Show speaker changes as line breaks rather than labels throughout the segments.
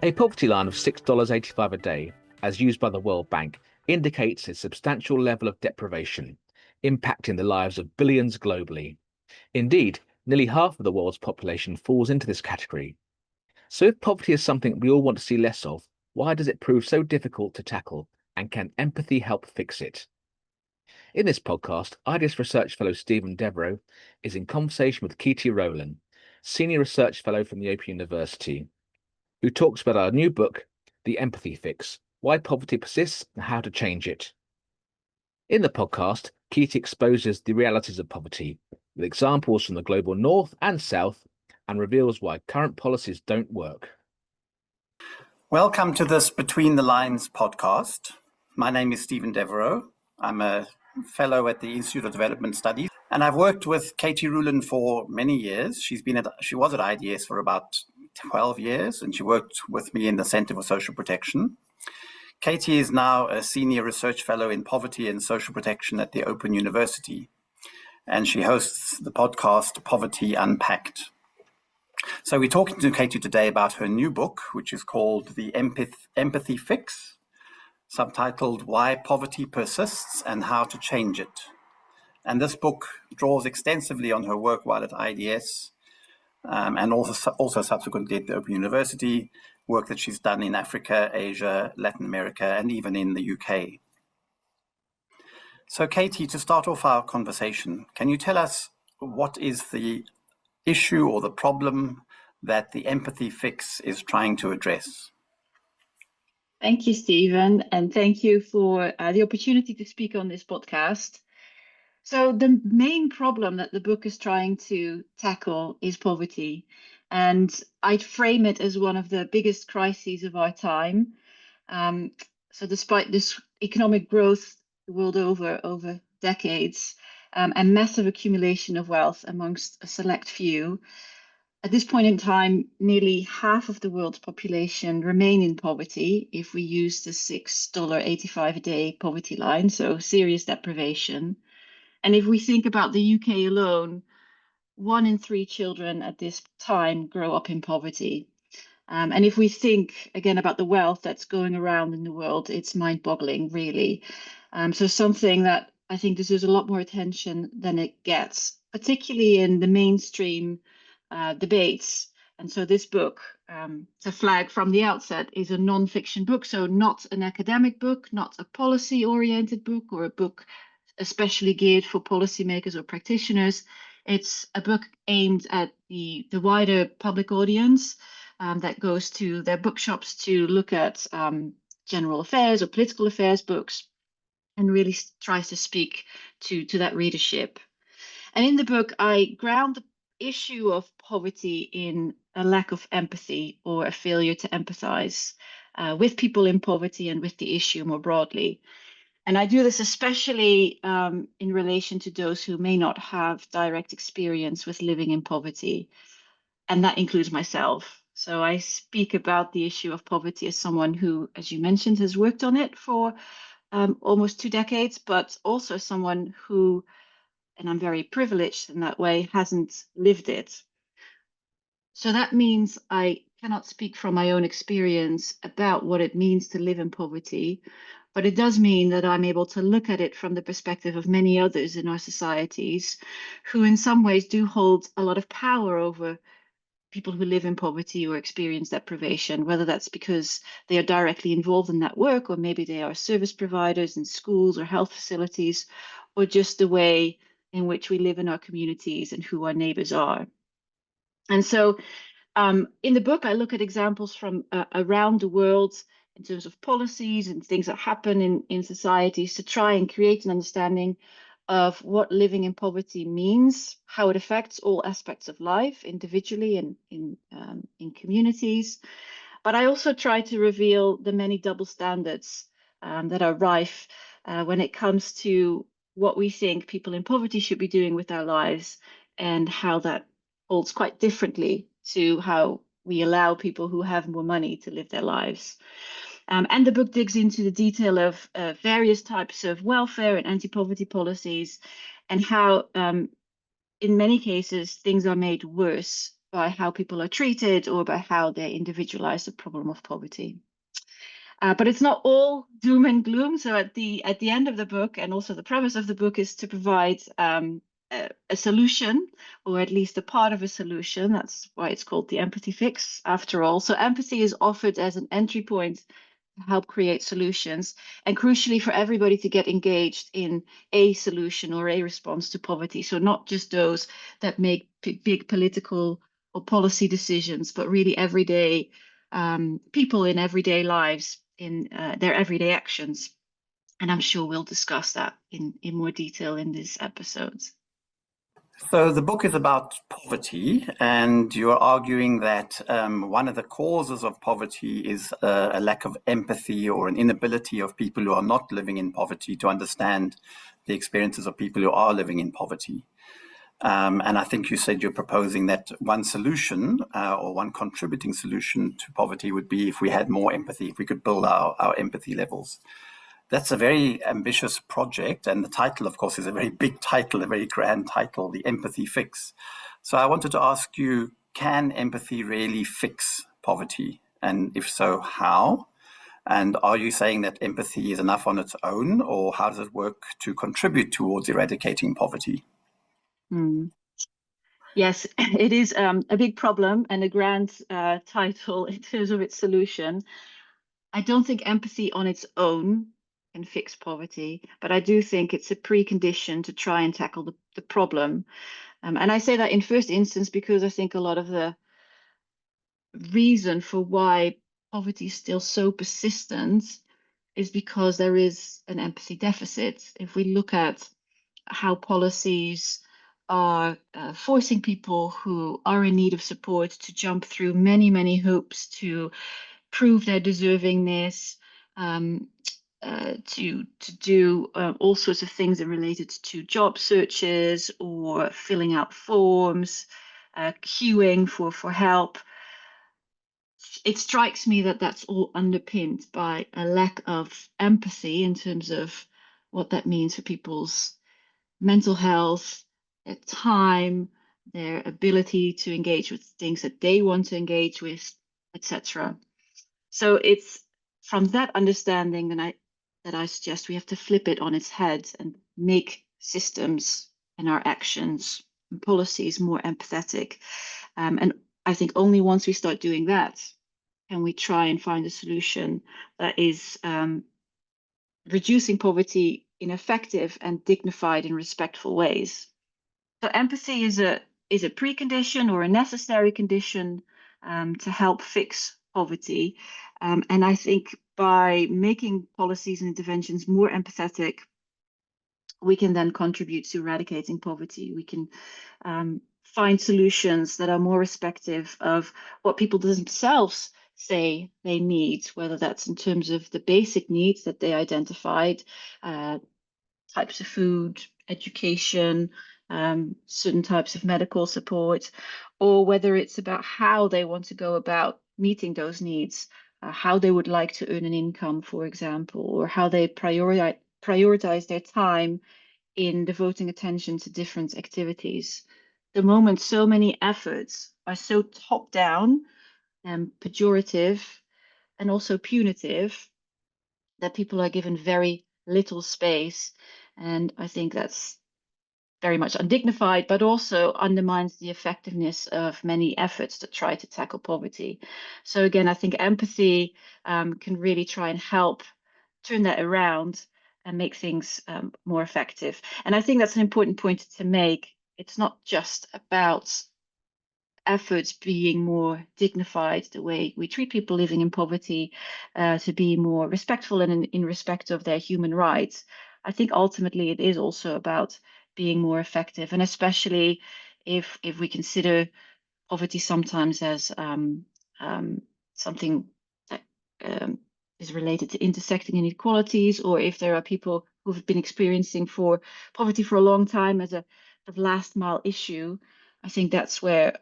A poverty line of $6.85 a day, as used by the World Bank, indicates a substantial level of deprivation, impacting the lives of billions globally. Indeed, nearly half of the world's population falls into this category. So if poverty is something we all want to see less of, why does it prove so difficult to tackle, and can empathy help fix it? In this podcast, IDES Research Fellow Stephen Devereux is in conversation with Keetie Roelen, Senior Research Fellow from the Open University, who talks about our new book, The Empathy Fix: Why Poverty Persists and How to Change It. In the podcast, Keetie exposes the realities of poverty, with examples from the global north and south, and reveals why current policies don't work.
Welcome to this Between the Lines podcast. My name is Stephen Devereux. I'm a fellow at the Institute of Development Studies, and I've worked with Keetie Roelen for many years. She was at IDS for about 12 years, and she worked with me in the Center for Social Protection. Keetie is now a senior research fellow in poverty and social protection at the Open University, and she hosts the podcast Poverty Unpacked. So we're talking to Keetie today about her new book, which is called The Empathy Fix, subtitled Why Poverty Persists and How to Change It. And this book draws extensively on her work while at IDS, and also subsequently at the Open University, work that she's done in Africa, Asia, Latin America, and even in the UK. So Keetie, to start off our conversation, can you tell us what is the issue or the problem that the empathy fix is trying to address?
Thank you, Stephen, and thank you for the opportunity to speak on this podcast. So the main problem that the book is trying to tackle is poverty, and I'd frame it as one of the biggest crises of our time. So despite this economic growth the world over decades, and massive accumulation of wealth amongst a select few, at this point in time, nearly half of the world's population remain in poverty if we use the $6.85 a day poverty line, so serious deprivation. And if we think about the UK alone, 1 in 3 children at this time grow up in poverty. And if we think again about the wealth that's going around in the world, it's mind-boggling, really. So something that I think deserves a lot more attention than it gets, particularly in the mainstream debates. And so this book, to flag from the outset, is a non-fiction book, so not an academic book, not a policy-oriented book or a book especially geared for policymakers or practitioners. It's a book aimed at the wider public audience that goes to their bookshops to look at general affairs or political affairs books and really tries to speak to that readership. And in the book, I ground the issue of poverty in a lack of empathy or a failure to empathize with people in poverty and with the issue more broadly. And I do this especially in relation to those who may not have direct experience with living in poverty. And that includes myself. So I speak about the issue of poverty as someone who, as you mentioned, has worked on it for almost 2 decades, but also someone who, and I'm very privileged in that way, hasn't lived it. So that means I cannot speak from my own experience about what it means to live in poverty, but it does mean that I'm able to look at it from the perspective of many others in our societies who in some ways do hold a lot of power over people who live in poverty or experience deprivation, whether that's because they are directly involved in that work, or maybe they are service providers in schools or health facilities, or just the way in which we live in our communities and who our neighbors are. And so in the book, I look at examples from around the world in terms of policies and things that happen in societies to try and create an understanding of what living in poverty means, how it affects all aspects of life, individually and in communities. But I also try to reveal the many double standards that are rife when it comes to what we think people in poverty should be doing with their lives and how that holds quite differently to how we allow people who have more money to live their lives. And the book digs into the detail of various types of welfare and anti-poverty policies and how, in many cases, things are made worse by how people are treated or by how they individualize the problem of poverty. But it's not all doom and gloom. So at the end of the book, and also the premise of the book, is to provide a solution, or at least a part of a solution. That's why it's called the empathy fix, after all. So empathy is offered as an entry point to help create solutions, and crucially for everybody to get engaged in a solution or a response to poverty. So not just those that make big political or policy decisions, but really everyday people in everyday lives, in their everyday actions. And I'm sure we'll discuss that in more detail in these episodes.
So the book is about poverty, and you're arguing that one of the causes of poverty is a lack of empathy, or an inability of people who are not living in poverty to understand the experiences of people who are living in poverty. And I think you said you're proposing that one solution or one contributing solution to poverty would be if we had more empathy, if we could build our empathy levels. That's a very ambitious project, and the title, of course, is a very big title, a very grand title, The Empathy Fix. So I wanted to ask you, can empathy really fix poverty? And if so, how? And are you saying that empathy is enough on its own, or how does it work to contribute towards eradicating poverty?
Yes, it is a big problem and a grand title in terms of its solution. I don't think empathy on its own can fix poverty, but I do think it's a precondition to try and tackle the problem. And I say that in first instance because I think a lot of the reason for why poverty is still so persistent is because there is an empathy deficit. If we look at how policies are forcing people who are in need of support to jump through many, many hoops to prove their deservingness, to do all sorts of things that are related to job searches or filling out forms, queuing for help. It strikes me that that's all underpinned by a lack of empathy in terms of what that means for people's mental health, their time, their ability to engage with things that they want to engage with, etc. So it's from that understanding that I suggest we have to flip it on its head and make systems and our actions and policies more empathetic. And I think only once we start doing that can we try and find a solution that is reducing poverty in effective and dignified and respectful ways. So empathy is a precondition or a necessary condition to help fix poverty. And I think by making policies and interventions more empathetic, we can then contribute to eradicating poverty. We can find solutions that are more respectful of what people themselves say they need, whether that's in terms of the basic needs that they identified, types of food, education, certain types of medical support, or whether it's about how they want to go about meeting those needs, how they would like to earn an income, for example, or how they prioritize their time in devoting attention to different activities. The moment so many efforts are so top down and pejorative and also punitive that people are given very little space. And I think that's very much undignified, but also undermines the effectiveness of many efforts to try to tackle poverty. So again, I think empathy can really try and help turn that around and make things more effective. And I think that's an important point to make. It's not just about efforts being more dignified, the way we treat people living in poverty, to be more respectful and in respect of their human rights. I think ultimately it is also about being more effective, and especially if we consider poverty sometimes as something that is related to intersecting inequalities, or if there are people who've been experiencing poverty for a long time as a last mile issue. I think that's where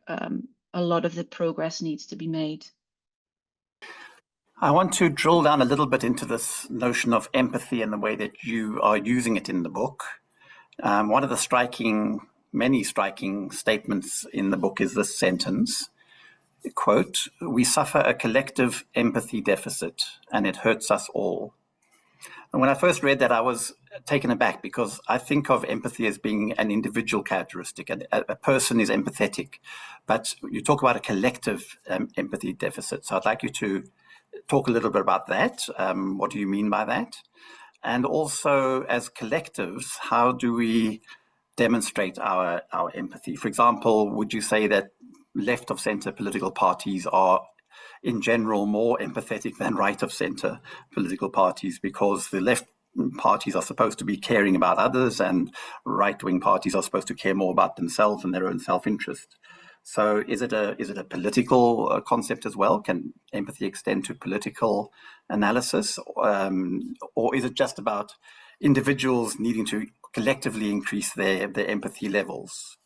a lot of the progress needs to be made.
I want to drill down a little bit into this notion of empathy and the way that you are using it in the book. One of the striking many striking statements in the book is this sentence, quote, "We suffer a collective empathy deficit and it hurts us all." And when I first read that, I was taken aback because I think of empathy as being an individual characteristic. A person is empathetic, but you talk about a collective empathy deficit. So I'd like you to talk a little bit about that. What do you mean by that? And also, as collectives, how do we demonstrate our empathy? For example, would you say that left of center political parties are in general more empathetic than right of center political parties, because the left parties are supposed to be caring about others and right-wing parties are supposed to care more about themselves and their own self-interest? So is it a political concept as well? Can empathy extend to political analysis? Or is it just about individuals needing to collectively increase their empathy levels?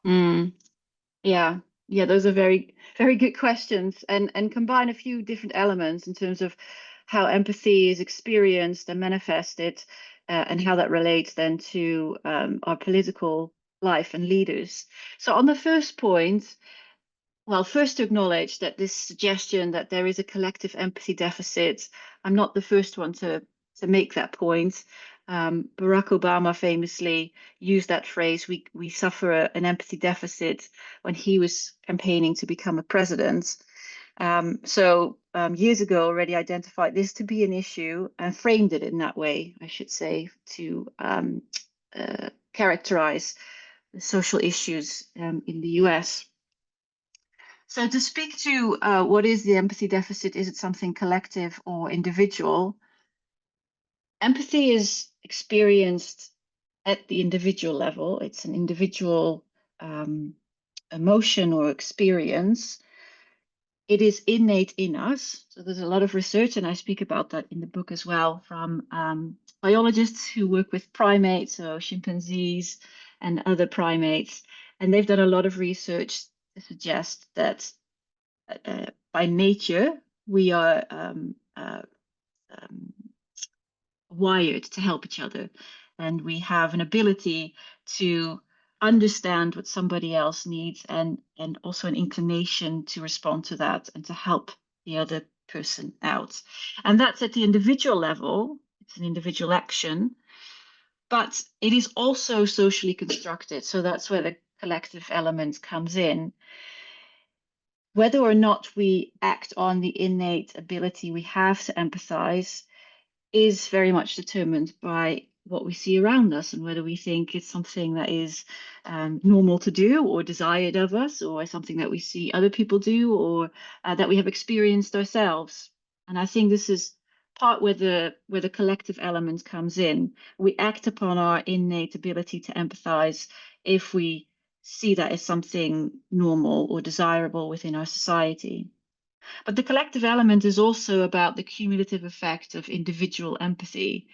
Yeah, yeah, those are very, very good questions, and combine a few different elements in terms of how empathy is experienced and manifested, and how that relates then to our political life and leaders. So on the first point, well, first to acknowledge that this suggestion that there is a collective empathy deficit, I'm not the first one to make that point. Barack Obama famously used that phrase, we suffer an empathy deficit, when he was campaigning to become a president. So years ago already identified this to be an issue and framed it in that way, I should say, to characterize the social issues in the US. So to speak to what is the empathy deficit, is it something collective or individual? Empathy is experienced at the individual level. It's an individual emotion or experience. It is innate in us. So there's a lot of research, and I speak about that in the book as well, from biologists who work with primates, so chimpanzees and other primates. And they've done a lot of research to suggest that by nature, we are wired to help each other, and we have an ability to understand what somebody else needs, and also an inclination to respond to that and to help the other person out. And that's at the individual level. It's an individual action, but it is also socially constructed. So that's where the collective element comes in. Whether or not we act on the innate ability we have to empathize is very much determined by what we see around us, and whether we think it's something that is normal to do or desired of us, or something that we see other people do, or that we have experienced ourselves. And I think this is part where the collective element comes in. We act upon our innate ability to empathize if we see that as something normal or desirable within our society. But the collective element is also about the cumulative effect of individual empathy.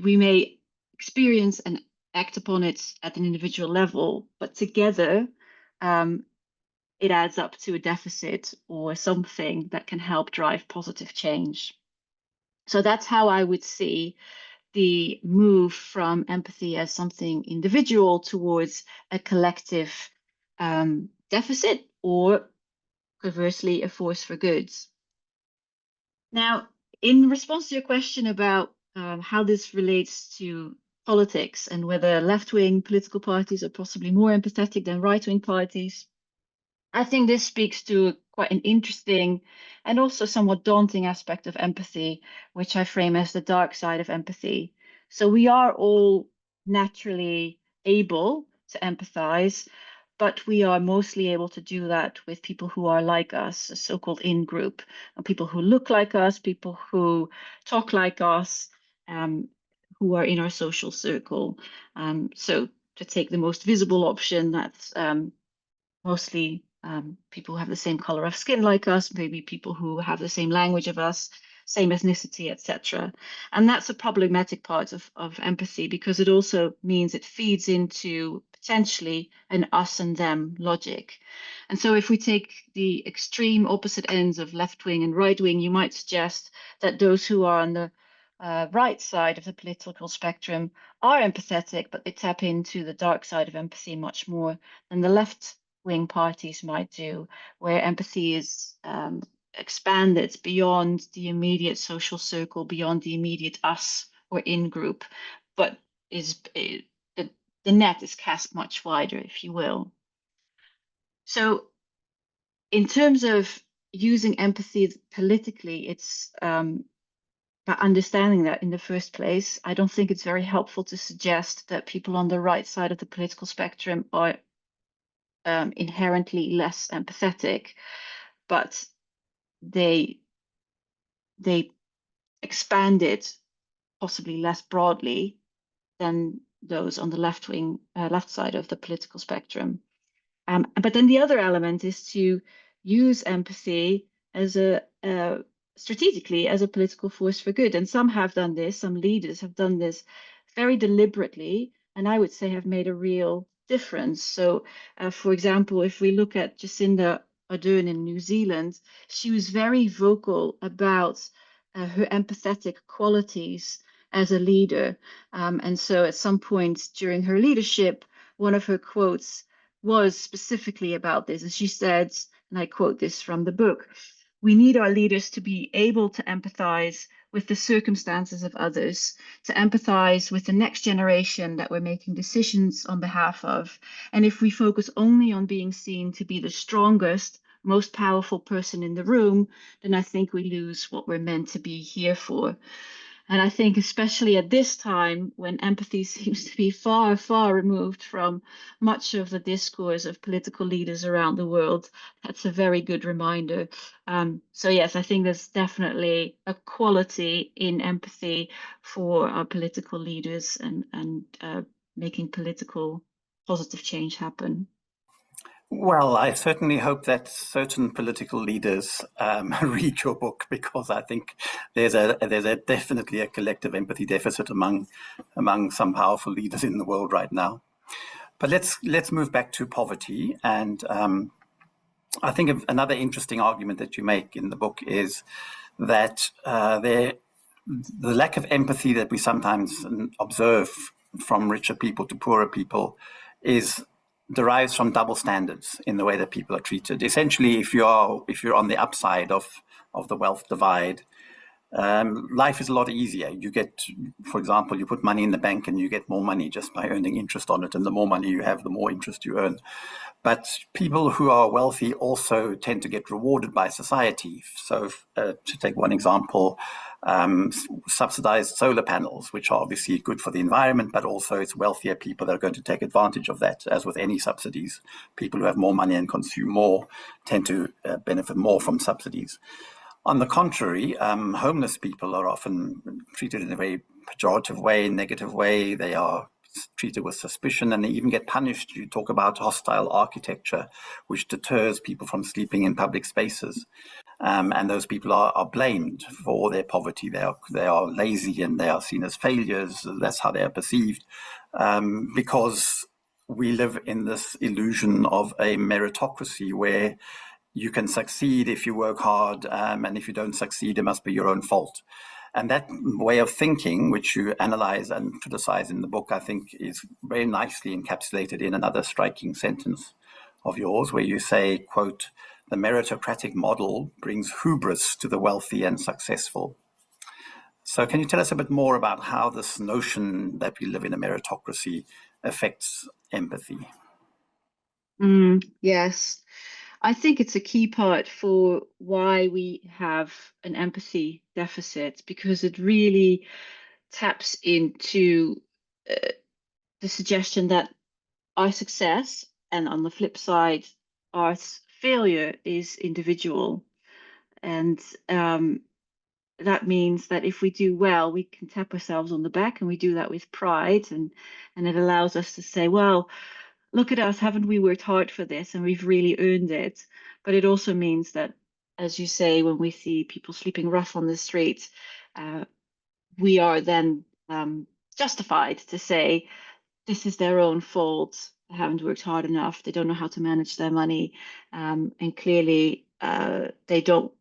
We may experience and act upon it at an individual level, but together it adds up to a deficit or something that can help drive positive change. So that's how I would see the move from empathy as something individual towards a collective deficit, or conversely, a force for good. Now, in response to your question about how this relates to politics and whether left-wing political parties are possibly more empathetic than right-wing parties, I think this speaks to quite an interesting and also somewhat daunting aspect of empathy, which I frame as the dark side of empathy. So we are all naturally able to empathize, but we are mostly able to do that with people who are like us, a so-called in-group, people who look like us, people who talk like us, who are in our social circle. So to take the most visible option, that's mostly people who have the same color of skin like us, maybe people who have the same language of us, same ethnicity, etc. And that's a problematic part of empathy, because it also means it feeds into potentially an us and them logic. And so if we take the extreme opposite ends of left wing and right wing, you might suggest that those who are on the right side of the political spectrum are empathetic, but they tap into the dark side of empathy much more than the left-wing parties might do, where empathy is expanded beyond the immediate social circle, beyond the immediate us or in group, but the net is cast much wider, if you will. So in terms of using empathy politically, it's by understanding that in the first place, I don't think it's very helpful to suggest that people on the right side of the political spectrum are inherently less empathetic, but they expand it possibly less broadly than those on the left side of the political spectrum. But then the other element is to use empathy as strategically as a political force for good. And some have done this, some leaders have done this very deliberately, and I would say have made a real difference. So, for example, if we look at Jacinda Ardern in New Zealand, she was very vocal about her empathetic qualities as a leader. And so at some point during her leadership, one of her quotes was specifically about this. And she said, and I quote this from the book, "We need our leaders to be able to empathize with the circumstances of others, to empathize with the next generation that we're making decisions on behalf of. And if we focus only on being seen to be the strongest, most powerful person in the room, then I think we lose what we're meant to be here for." And I think especially at this time when empathy seems to be far, far removed from much of the discourse of political leaders around the world, that's a very good reminder. So yes, I think there's definitely a quality in empathy for our political leaders and making political positive change happen.
Well, I certainly hope that certain political leaders read your book, because I think there's definitely a collective empathy deficit among some powerful leaders in the world right now. But let's move back to poverty, and I think another interesting argument that you make in the book is that the lack of empathy that we sometimes observe from richer people to poorer people derives from double standards in the way that people are treated. Essentially, if you're on the upside of the wealth divide, life is a lot easier. You get, for example, you put money in the bank and you get more money just by earning interest on it. And the more money you have, the more interest you earn. But people who are wealthy also tend to get rewarded by society. So to take one example, subsidized solar panels, which are obviously good for the environment, but also it's wealthier people that are going to take advantage of that. As with any subsidies, people who have more money and consume more tend to benefit more from subsidies. On the contrary, homeless people are often treated in a very pejorative way, negative way. They are treated with suspicion, and they even get punished. You talk about hostile architecture, which deters people from sleeping in public spaces. And those people are blamed for their poverty. They are lazy and they are seen as failures. That's how they are perceived, because we live in this illusion of a meritocracy where you can succeed if you work hard, and if you don't succeed, it must be your own fault. And that way of thinking, which you analyze and criticize in the book, I think is very nicely encapsulated in another striking sentence of yours, where you say, quote, "The meritocratic model brings hubris to the wealthy and successful." So can you tell us a bit more about how this notion that we live in a meritocracy affects empathy?
Yes. I think it's a key part for why we have an empathy deficit, because it really taps into the suggestion that our success, and on the flip side, our failure is individual. And that means that if we do well, we can tap ourselves on the back, and we do that with pride, and it allows us to say, well, look at us, haven't we worked hard for this and we've really earned it? But it also means that, as you say, when we see people sleeping rough on the street, we are then justified to say this is their own fault. They haven't worked hard enough. They don't know how to manage their money, and clearly they don't.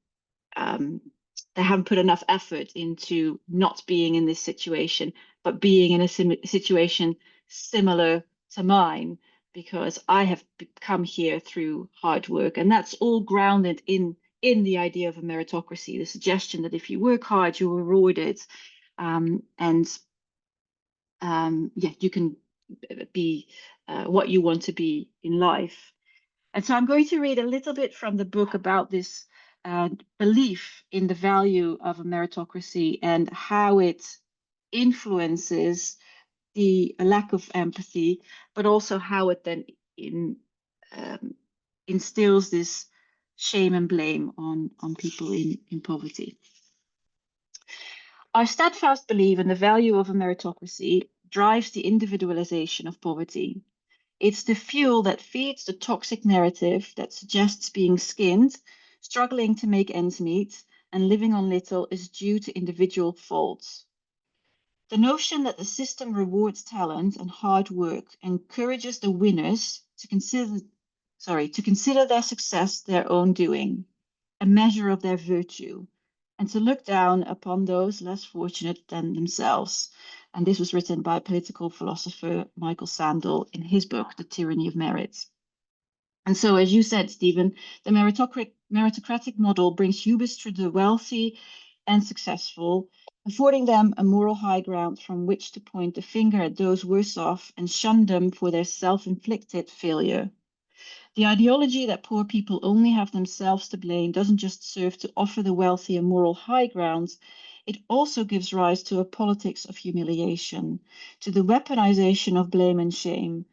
They haven't put enough effort into not being in this situation but being in a situation similar to mine, because I have come here through hard work. And that's all grounded in the idea of a meritocracy, the suggestion that if you work hard, you're rewarded. You can be what you want to be in life. And so I'm going to read a little bit from the book about this belief in the value of a meritocracy and how it influences the lack of empathy, but also how it then instills this shame and blame on people in poverty. Our steadfast belief in the value of a meritocracy drives the individualization of poverty. It's the fuel that feeds the toxic narrative that suggests being skinned, struggling to make ends meet, and living on little is due to individual faults. The notion that the system rewards talent and hard work encourages the winners to consider their success their own doing, a measure of their virtue, and to look down upon those less fortunate than themselves. And this was written by political philosopher Michael Sandel in his book, The Tyranny of Merit. And so, as you said, Stephen, the meritocratic model brings hubris to the wealthy and successful, affording them a moral high ground from which to point the finger at those worse off and shun them for their self-inflicted failure. The ideology that poor people only have themselves to blame doesn't just serve to offer the wealthy a moral high ground, it also gives rise to a politics of humiliation, to the weaponization of blame and shame.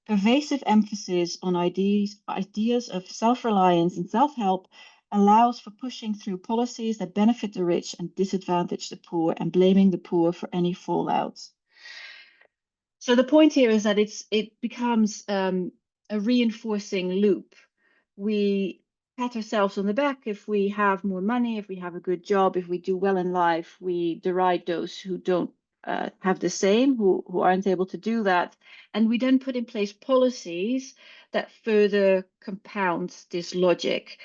Pervasive emphasis on ideas of self-reliance and self-help allows for pushing through policies that benefit the rich and disadvantage the poor, and blaming the poor for any fallout. So the point here is that it becomes a reinforcing loop. We pat ourselves on the back if we have more money, if we have a good job, if we do well in life. We deride those who don't have the same, who aren't able to do that. And we then put in place policies that further compound this logic.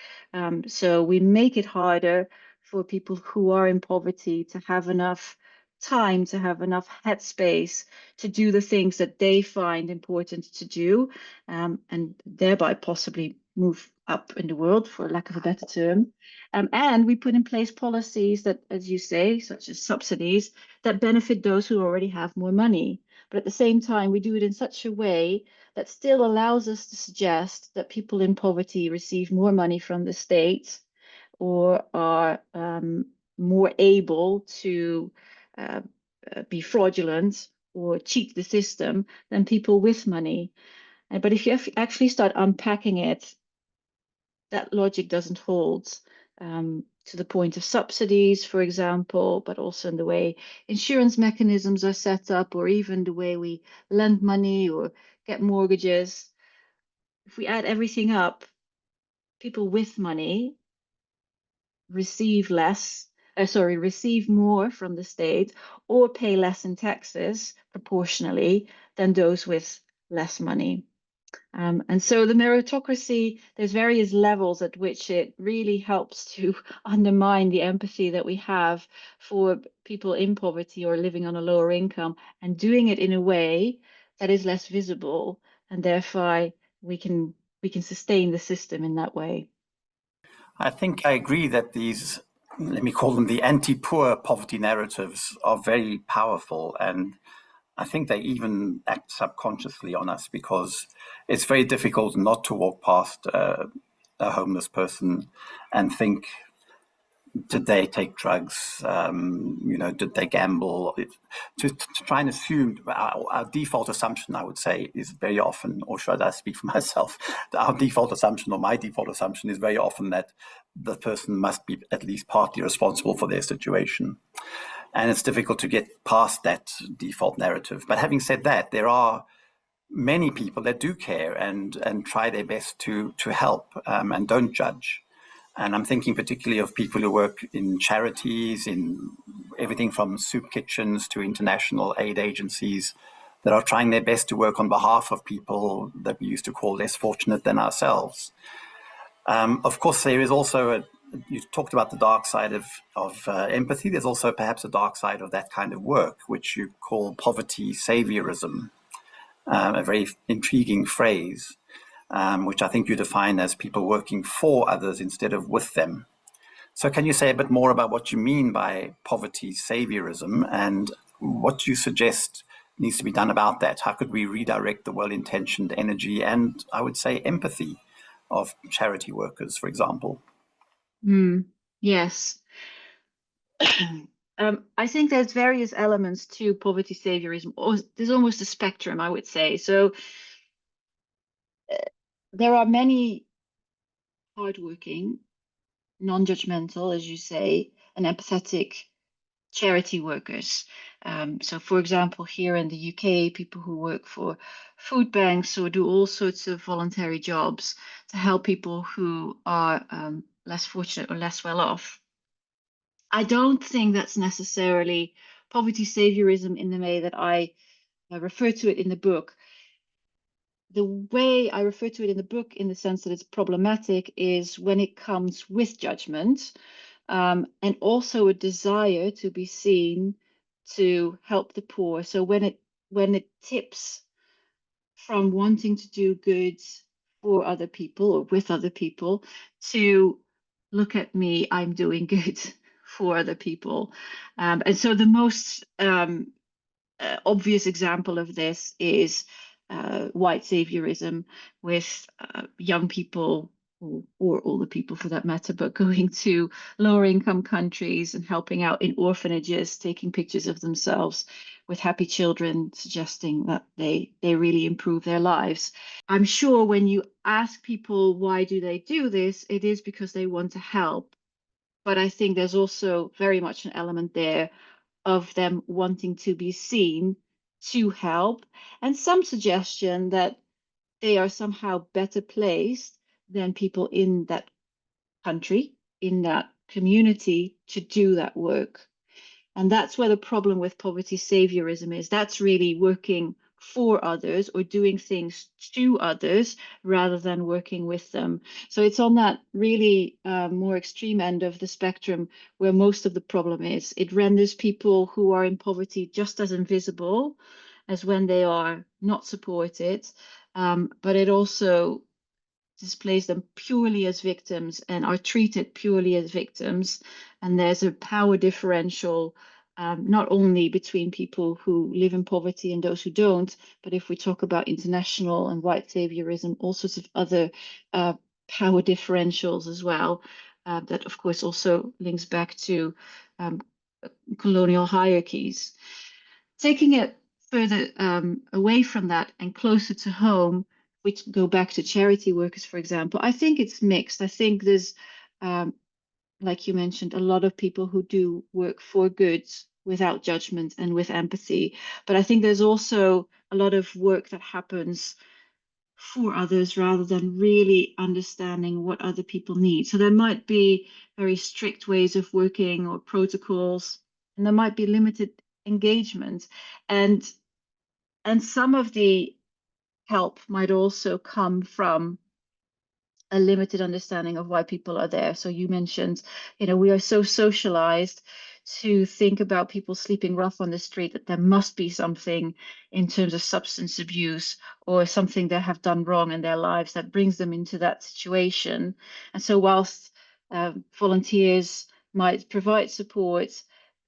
So we make it harder for people who are in poverty to have enough time, to have enough headspace to do the things that they find important to do, and thereby possibly move up in the world, for lack of a better term. And we put in place policies that, as you say, such as subsidies, that benefit those who already have more money. But at the same time, we do it in such a way that still allows us to suggest that people in poverty receive more money from the state, or are more able to be fraudulent or cheat the system than people with money. But if you actually start unpacking it, that logic doesn't hold, to the point of subsidies, for example, but also in the way insurance mechanisms are set up, or even the way we lend money or get mortgages. If we add everything up, people with money receive more from the state, or pay less in taxes proportionally than those with less money. And so the meritocracy, there's various levels at which it really helps to undermine the empathy that we have for people in poverty or living on a lower income, and doing it in a way that is less visible, and therefore we can sustain the system in that way.
I think I agree that these, let me call them the anti-poor poverty narratives, are very powerful, and I think they even act subconsciously on us, because it's very difficult not to walk past a homeless person and think, did they take drugs? Did they gamble? To try and assume, our default assumption, I would say, is very often, or should I speak for myself, our default assumption, or my default assumption, is very often that the person must be at least partly responsible for their situation. And it's difficult to get past that default narrative. But having said that, there are many people that do care and try their best to help, and don't judge. And I'm thinking particularly of people who work in charities, in everything from soup kitchens to international aid agencies, that are trying their best to work on behalf of people that we used to call less fortunate than ourselves. Of course, there is also you talked about the dark side of empathy. There's also perhaps a dark side of that kind of work, which you call poverty saviorism, a very intriguing phrase, which I think you define as people working for others instead of with them. So can you say a bit more about what you mean by poverty saviorism and what you suggest needs to be done about that? How could we redirect the well-intentioned energy and, I would say, empathy of charity workers, for example?
Yes. I think there's various elements to poverty saviorism. There's almost a spectrum, I would say. So there are many hardworking, non-judgmental, as you say, and empathetic charity workers. So, for example, here in the UK, people who work for food banks or do all sorts of voluntary jobs to help people who are less fortunate or less well off. I don't think that's necessarily poverty saviorism in the way that I refer to it in the book. The way I refer to it in the book, in the sense that it's problematic, is when it comes with judgment, and also a desire to be seen to help the poor. So when it tips from wanting to do good for other people or with other people to look at me, I'm doing good for other people. And so the most obvious example of this is white saviorism, with young people, or older people for that matter, but going to lower income countries and helping out in orphanages, taking pictures of themselves with happy children, suggesting that they really improve their lives. I'm sure when you ask people why do they do this, it is because they want to help. But I think there's also very much an element there of them wanting to be seen to help, and some suggestion that they are somehow better placed than people in that country, in that community, to do that work. And that's where the problem with poverty saviorism is. That's really working for others or doing things to others rather than working with them. So it's on that really more extreme end of the spectrum where most of the problem is. It renders people who are in poverty just as invisible as when they are not supported, but it also displays them purely as victims and are treated purely as victims. And there's a power differential, not only between people who live in poverty and those who don't, but if we talk about international and white saviorism, all sorts of other power differentials as well. That, of course, also links back to colonial hierarchies. Taking it further away from that and closer to home, we go back to charity workers, for example, I think it's mixed. I think there's, like you mentioned, a lot of people who do work for good without judgment and with empathy. But I think there's also a lot of work that happens for others rather than really understanding what other people need. So there might be very strict ways of working or protocols, and there might be limited engagement. And some of the help might also come from a limited understanding of why people are there. So you mentioned, we are so socialized to think about people sleeping rough on the street that there must be something in terms of substance abuse or something they have done wrong in their lives that brings them into that situation. And so whilst volunteers might provide support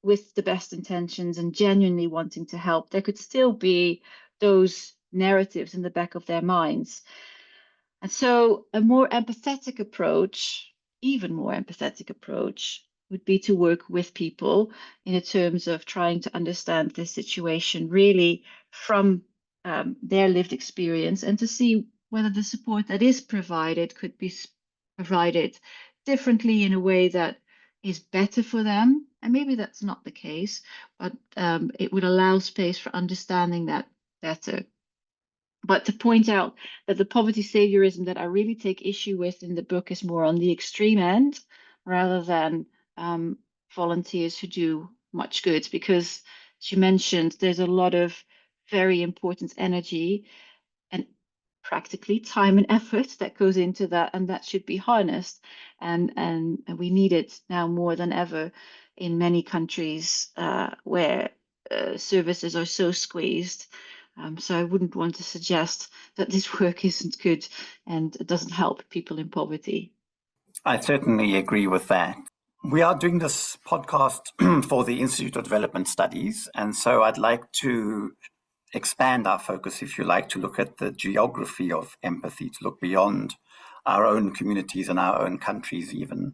with the best intentions and genuinely wanting to help, there could still be those narratives in the back of their minds. And so a more empathetic approach, even more empathetic approach, would be to work with people in terms of trying to understand the situation really from their lived experience, and to see whether the support that is provided could be provided differently in a way that is better for them. And maybe that's not the case, but it would allow space for understanding that better. But to point out that the poverty saviorism that I really take issue with in the book is more on the extreme end rather than volunteers who do much good, because as you mentioned, there's a lot of very important energy and practically time and effort that goes into that, and that should be harnessed. And we need it now more than ever in many countries where services are so squeezed. So I wouldn't want to suggest that this work isn't good and it doesn't help people in poverty.
I certainly agree with that. We are doing this podcast for the Institute of Development Studies, and so I'd like to expand our focus, if you like, to look at the geography of empathy, to look beyond our own communities and our own countries even.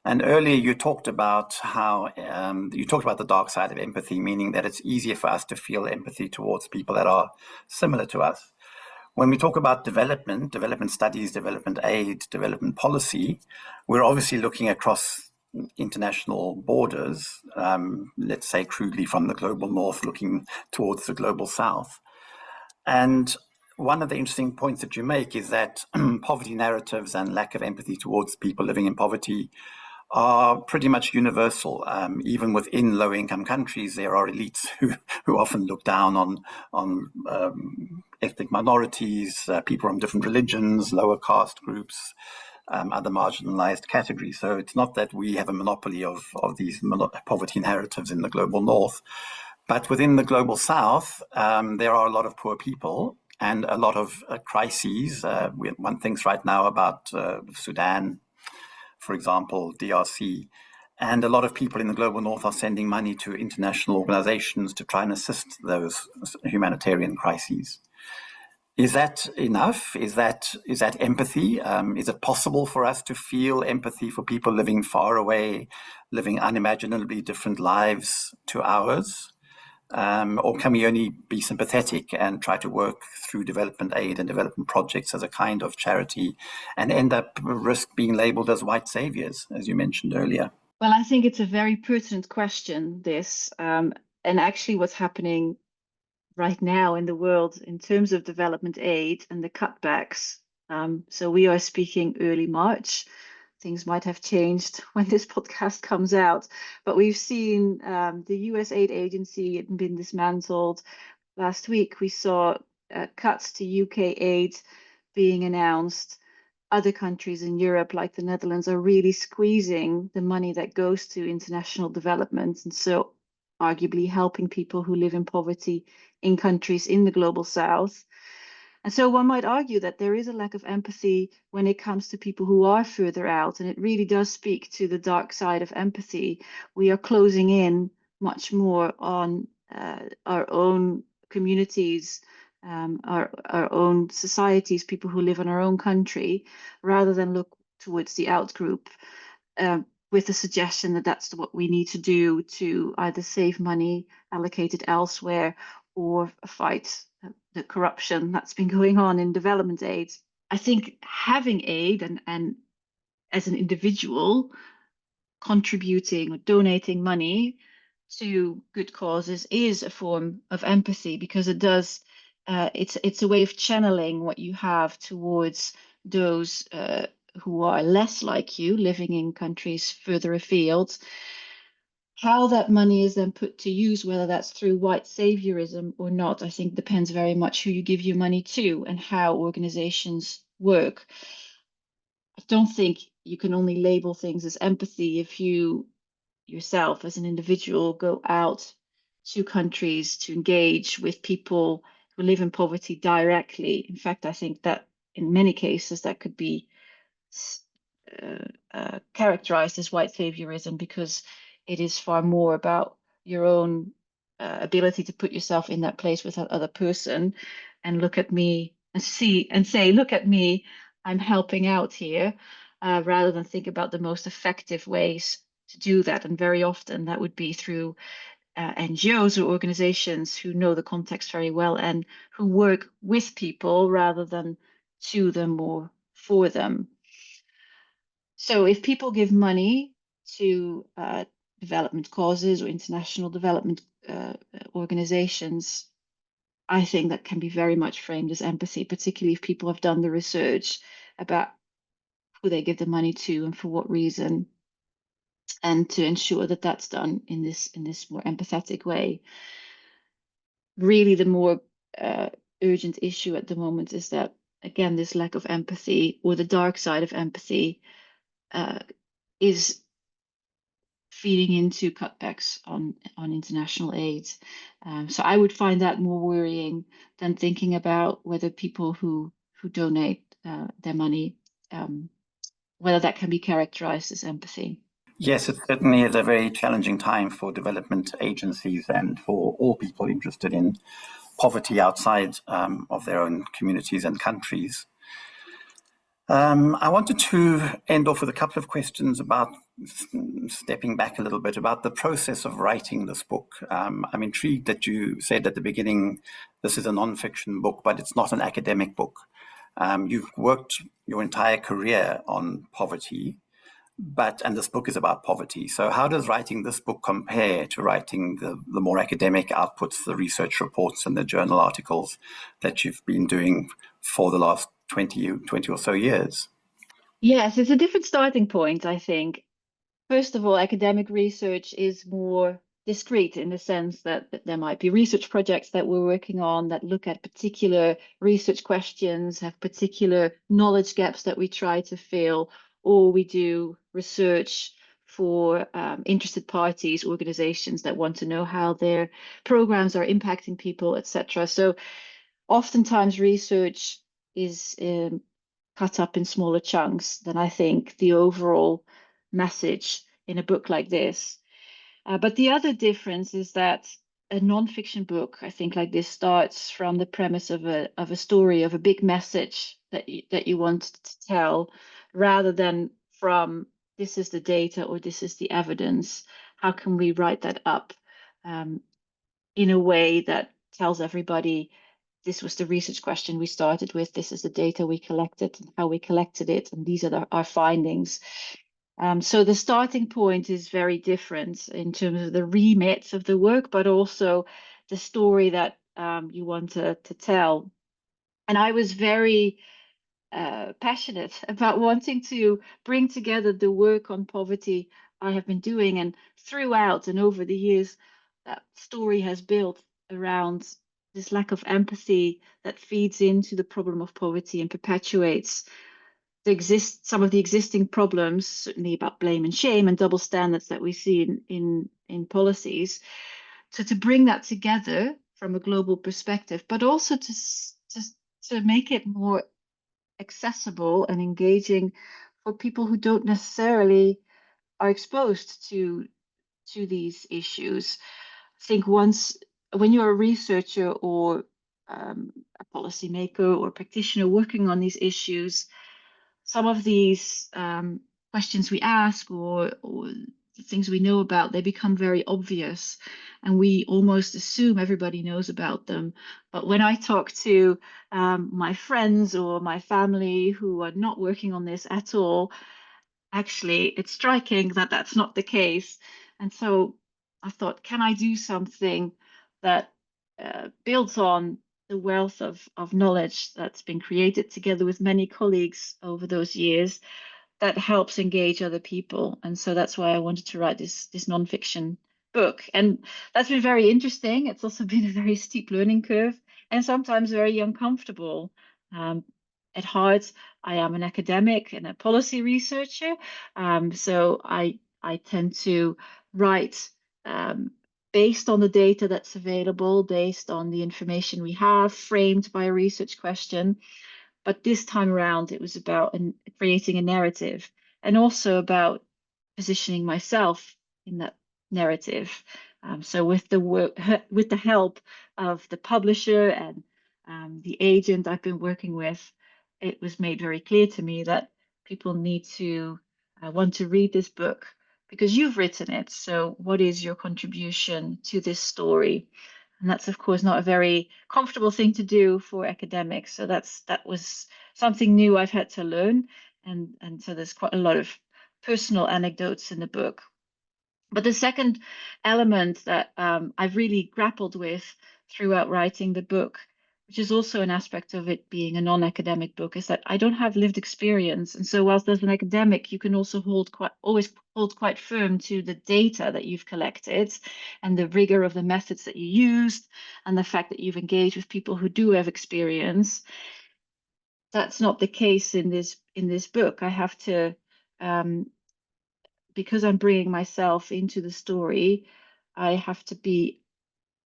And earlier you talked about how the dark side of empathy, meaning that it's easier for us to feel empathy towards people that are similar to us. When we talk about development studies, development aid, development policy, we're obviously looking across international borders, let's say crudely from the global north looking towards the global south. And one of the interesting points that you make is that poverty narratives and lack of empathy towards people living in poverty are pretty much universal. Even within low-income countries, there are elites who often look down on ethnic minorities, people from different religions, lower caste groups, other marginalized categories. So it's not that we have a monopoly of these poverty narratives in the global north. But within the global south, there are a lot of poor people and a lot of crises. One thinks right now about Sudan, for example, DRC. And a lot of people in the global north are sending money to international organizations to try and assist those humanitarian crises. Is that enough? Is that empathy? Is it possible for us to feel empathy for people living far away, living unimaginably different lives to ours? Or can we only be sympathetic and try to work through development aid and development projects as a kind of charity and end up risk being labeled as white saviors, as you mentioned earlier?
Well, I think it's a very pertinent question, this. And actually what's happening right now in the world in terms of development aid and the cutbacks. So we are speaking early March. Things might have changed when this podcast comes out, but we've seen the US aid agency had been dismantled. Last week, we saw cuts to UK aid being announced. Other countries in Europe, like the Netherlands, are really squeezing the money that goes to international development. And so arguably helping people who live in poverty in countries in the global south. And so one might argue that there is a lack of empathy when it comes to people who are further out. And it really does speak to the dark side of empathy. We are closing in much more on our own communities, our own societies, people who live in our own country, rather than look towards the out group. With the suggestion that that's what we need to do to either save money allocated elsewhere or fight the corruption that's been going on in development aid. I think having aid and as an individual contributing or donating money to good causes is a form of empathy, because it does it's a way of channeling what you have towards those who are less like you, living in countries further afield. How that money is then put to use, whether that's through white saviorism or not, I think depends very much who you give your money to and how organizations work. I don't think you can only label things as empathy if you yourself as an individual go out to countries to engage with people who live in poverty directly. In fact, I think that in many cases that could be characterized as white saviorism, because it is far more about your own ability to put yourself in that place with that other person and look at me and see and say, look at me, I'm helping out here, rather than think about the most effective ways to do that. And very often that would be through NGOs or organizations who know the context very well and who work with people rather than to them or for them. So if people give money to development causes or international development organizations, I think that can be very much framed as empathy, particularly if people have done the research about who they give the money to and for what reason, and to ensure that that's done in this more empathetic way. Really, the more urgent issue at the moment is that again, this lack of empathy, or the dark side of empathy, is feeding into cutbacks on international aid. So I would find that more worrying than thinking about whether people who donate their money, whether that can be characterized as empathy.
Yes, it certainly is a very challenging time for development agencies and for all people interested in poverty outside of their own communities and countries. I wanted to end off with a couple of questions about stepping back a little bit about the process of writing this book. I'm intrigued that you said at the beginning this is a non-fiction book, but it's not an academic book. You've worked your entire career on poverty, and this book is about poverty. So how does writing this book compare to writing the more academic outputs, the research reports and the journal articles that you've been doing for the last 20 or so years?
Yes, it's a different starting point, I think. First of all, academic research is more discrete in the sense that there might be research projects that we're working on that look at particular research questions, have particular knowledge gaps that we try to fill, or we do research for interested parties, organizations that want to know how their programs are impacting people, etc. So oftentimes research is cut up in smaller chunks than I think the overall message in a book like this. But the other difference is that a nonfiction book, I think, like this, starts from the premise of a story, of a big message that you want to tell, rather than from this is the data or this is the evidence. How can we write that up in a way that tells everybody this was the research question we started with, this is the data we collected and how we collected it, and these are our findings. So the starting point is very different in terms of the remit of the work, but also the story that you want to tell. And I was very passionate about wanting to bring together the work on poverty I have been doing, and throughout and over the years, that story has built around this lack of empathy that feeds into the problem of poverty and perpetuates some of the existing problems, certainly about blame and shame and double standards that we see in policies. So to bring that together from a global perspective, but also to make it more accessible and engaging for people who don't necessarily are exposed to these issues. I think when you're a researcher or a policymaker or practitioner working on these issues, some of these questions we ask or the things we know about, they become very obvious and we almost assume everybody knows about them. But when I talk to my friends or my family who are not working on this at all, actually it's striking that that's not the case. And so I thought, can I do something that builds on the wealth of knowledge that's been created together with many colleagues over those years that helps engage other people? And so that's why I wanted to write this nonfiction book. And that's been very interesting. It's also been a very steep learning curve and sometimes very uncomfortable. At heart, I am an academic and a policy researcher. So I tend to write based on the data that's available, based on the information we have, framed by a research question. But this time around, it was about creating a narrative and also about positioning myself in that narrative. So with the help of the publisher and the agent I've been working with, it was made very clear to me that people need to want to read this book because you've written it. So what is your contribution to this story? And that's, of course, not a very comfortable thing to do for academics. So that was something new I've had to learn. And so there's quite a lot of personal anecdotes in the book. But the second element that I've really grappled with throughout writing the book, which is also an aspect of it being a non-academic book, is that I don't have lived experience. And so whilst as an academic, you can also always hold quite firm to the data that you've collected and the rigor of the methods that you used and the fact that you've engaged with people who do have experience. that's not the case in this book. I have to, because I'm bringing myself into the story, I have to be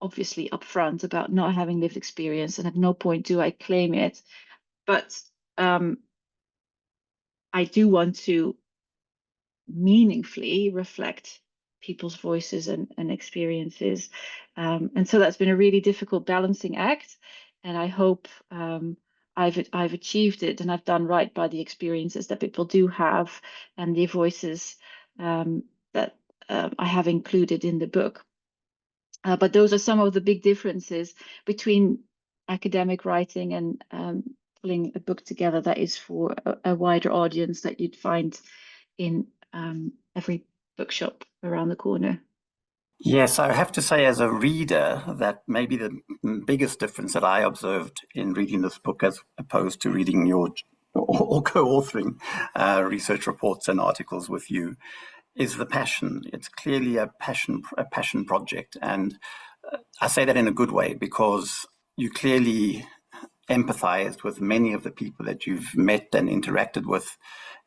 obviously upfront about not having lived experience, and at no point do I claim it. But I do want to meaningfully reflect people's voices and experiences. And so that's been a really difficult balancing act. And I hope I've achieved it, and I've done right by the experiences that people do have and the voices that I have included in the book. But those are some of the big differences between academic writing and pulling a book together that is for a wider audience that you'd find in every bookshop around the corner.
Yes, I have to say, as a reader, that maybe the biggest difference that I observed in reading this book, as opposed to reading your or co-authoring research reports and articles with you, is the passion. It's clearly a passion project, and I say that in a good way, because you clearly empathized with many of the people that you've met and interacted with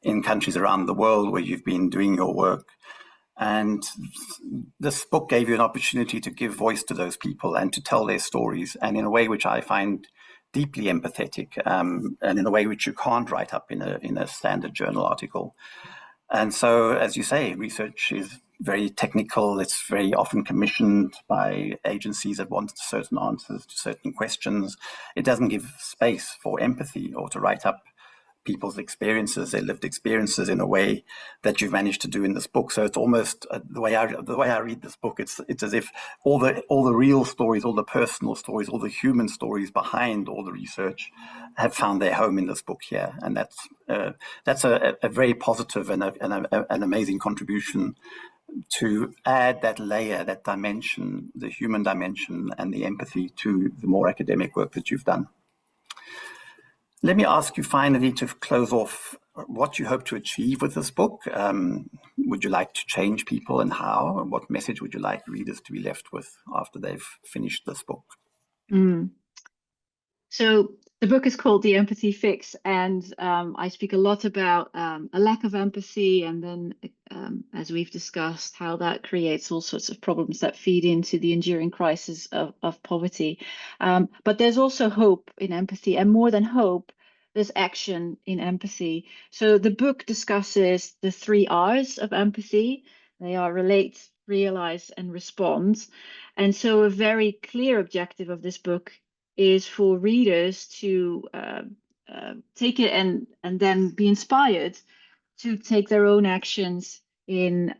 in countries around the world where you've been doing your work. And this book gave you an opportunity to give voice to those people and to tell their stories, and in a way which I find deeply empathetic, and in a way which you can't write up in a standard journal article. And so, as you say, research is very technical. It's very often commissioned by agencies that want certain answers to certain questions. It doesn't give space for empathy or to write up people's experiences, their lived experiences, in a way that you've managed to do in this book. So it's almost the way I read this book. It's as if all the real stories, all the personal stories, all the human stories behind all the research have found their home in this book here, and that's a very positive and an amazing contribution to add that layer, that dimension, the human dimension, and the empathy to the more academic work that you've done. Let me ask you finally, to close off, what you hope to achieve with this book. Would you like to change people, and how? And what message would you like readers to be left with after they've finished this book?
So the book is called The Empathy Fix, and I speak a lot about a lack of empathy, and then, as we've discussed, how that creates all sorts of problems that feed into the enduring crisis of poverty. But there's also hope in empathy, and more than hope, there's action in empathy. So the book discusses the 3 R's of empathy. They are relate, realize, and respond. And so a very clear objective of this book is for readers to take it and then be inspired to take their own actions in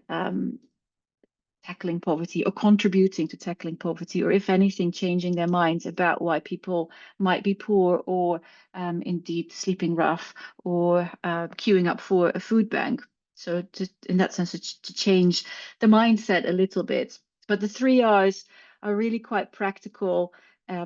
tackling poverty, or contributing to tackling poverty, or if anything, changing their minds about why people might be poor, or indeed sleeping rough, or queuing up for a food bank. So in that sense, to change the mindset a little bit. But the 3 R's are really quite practical,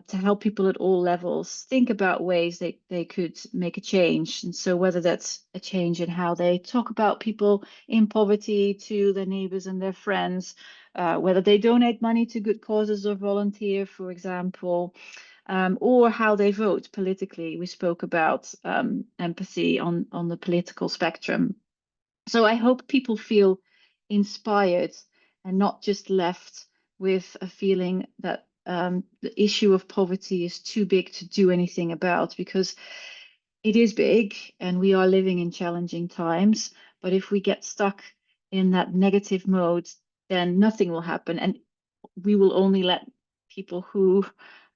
to help people at all levels think about ways they could make a change. And so whether that's a change in how they talk about people in poverty to their neighbors and their friends, whether they donate money to good causes or volunteer, for example, or how they vote politically. We spoke about empathy on the political spectrum. So I hope people feel inspired and not just left with a feeling that the issue of poverty is too big to do anything about, because it is big and we are living in challenging times. But if we get stuck in that negative mode, then nothing will happen. And we will only let people who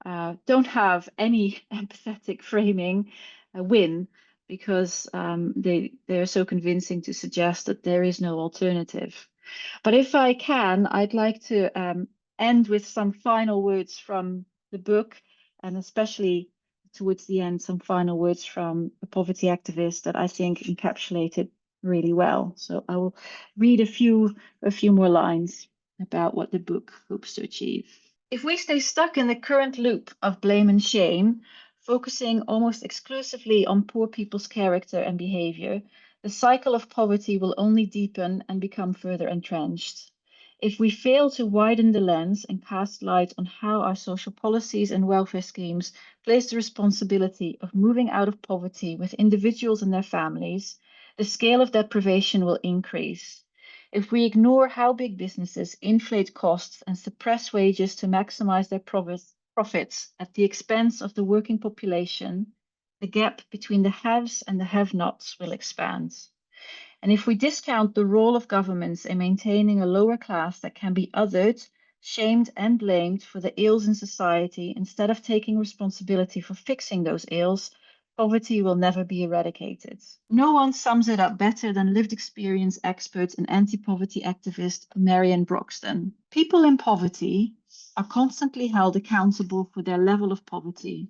don't have any empathetic framing win, because they're so convincing to suggest that there is no alternative. But if I can, I'd like to end with some final words from the book, and especially towards the end, some final words from a poverty activist that I think encapsulate it really well. So I will read a few more lines about what the book hopes to achieve. If we stay stuck in the current loop of blame and shame, focusing almost exclusively on poor people's character and behavior, the cycle of poverty will only deepen and become further entrenched. If we fail to widen the lens and cast light on how our social policies and welfare schemes place the responsibility of moving out of poverty with individuals and their families, the scale of deprivation will increase. If we ignore how big businesses inflate costs and suppress wages to maximize their profits at the expense of the working population, the gap between the haves and the have-nots will expand. And if we discount the role of governments in maintaining a lower class that can be othered, shamed, and blamed for the ills in society, instead of taking responsibility for fixing those ills, poverty will never be eradicated. No one sums it up better than lived experience expert and anti-poverty activist Marian Broxton. People in poverty are constantly held accountable for their level of poverty,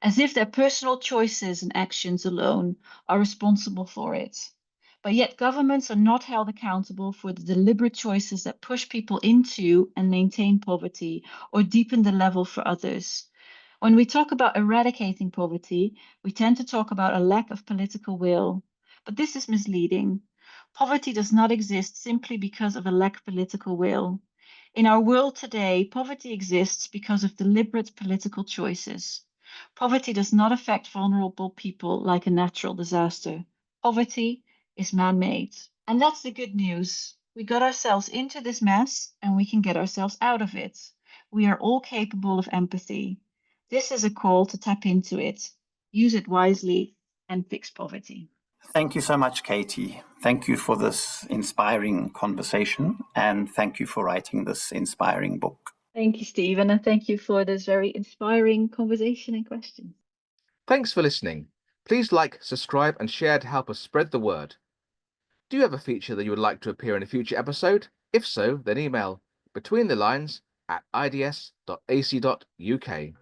as if their personal choices and actions alone are responsible for it. But yet, governments are not held accountable for the deliberate choices that push people into and maintain poverty or deepen the level for others. When we talk about eradicating poverty, we tend to talk about a lack of political will. But this is misleading. Poverty does not exist simply because of a lack of political will. In our world today, poverty exists because of deliberate political choices. Poverty does not affect vulnerable people like a natural disaster. Poverty is man-made. And that's the good news. We got ourselves into this mess and we can get ourselves out of it. We are all capable of empathy. This is a call to tap into it, use it wisely, and fix poverty.
Thank you so much, Katie. Thank you for this inspiring conversation, and thank you for writing this inspiring book.
Thank you, Stephen, and thank you for this very inspiring conversation and questions.
Thanks for listening. Please like, subscribe, and share to help us spread the word. Do you have a feature that you would like to appear in a future episode? If so, then email betweenthelines@ids.ac.uk.